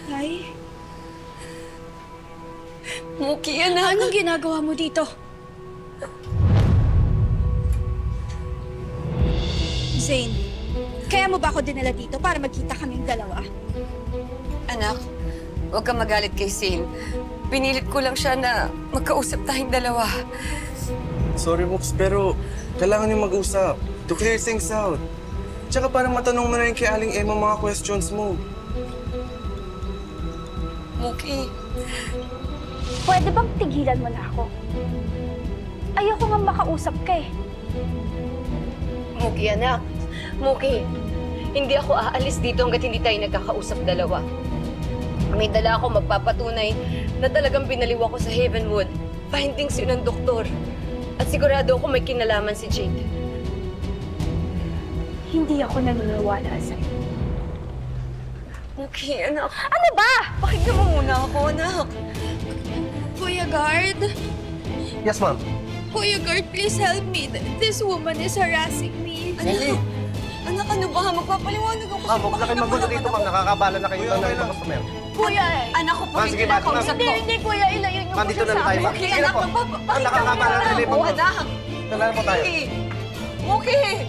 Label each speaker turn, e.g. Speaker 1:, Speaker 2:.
Speaker 1: Tay?
Speaker 2: Muki, anak.
Speaker 1: Anong ginagawa mo dito? Zane, kaya mo ba ako dinala dito para magkita kaming dalawa?
Speaker 2: Anak, huwag kang magalit kay Zane. Pinilit ko lang siya na magkausap tayong dalawa.
Speaker 3: Sorry, Mooks, pero kailangan niyo mag-usap to clear things out. Tsaka para matanong mo na rin kay Aling Emma mga questions mo.
Speaker 2: Muki,
Speaker 1: Pwede bang tigilan mo na ako? Ayoko nga makausap ka eh.
Speaker 2: Muki, anak. Muki, hindi ako aalis dito hanggat hindi tayo nagkakausap dalawa. May dala ako magpapatunay na talagang binaliw ako sa Havenwood. Findings yun ng doktor. At sigurado ako may kinalaman si Jake.
Speaker 1: Hindi ako naniniwala sa'yo.
Speaker 2: Muki, anak.
Speaker 1: Ano ba?
Speaker 2: Pakinggan mo muna ako, anak.
Speaker 1: Kuya Guard?
Speaker 4: Yes, ma'am.
Speaker 1: Kuya Guard, please help me. This woman is harassing me.
Speaker 4: Hindi.
Speaker 2: Anak, ano ba? Magpapaliwanag ako.
Speaker 4: Ma'am, huwag na kayo magulo dito, ma'am. Nakakabala na kayo
Speaker 3: Kuya,
Speaker 4: ng
Speaker 3: okay lang.
Speaker 4: customer.
Speaker 1: Kuya eh.
Speaker 2: Anak ko,
Speaker 4: Ma'am, sige, ma'am.
Speaker 2: kausap ko.
Speaker 1: Hindi, kuya. Ilayo niyo
Speaker 4: Ma'am,
Speaker 1: po
Speaker 4: dito
Speaker 1: siya
Speaker 4: na
Speaker 1: sa
Speaker 4: tayo,
Speaker 1: akin.
Speaker 4: ma'am.
Speaker 2: Muki,
Speaker 4: Sige na
Speaker 2: anak,
Speaker 4: po.
Speaker 2: magpapakita
Speaker 4: Nakakabala na rin,
Speaker 2: mo.
Speaker 4: ma'am.
Speaker 2: Anak.
Speaker 4: Dala na po tayo.
Speaker 2: Muki! Muki!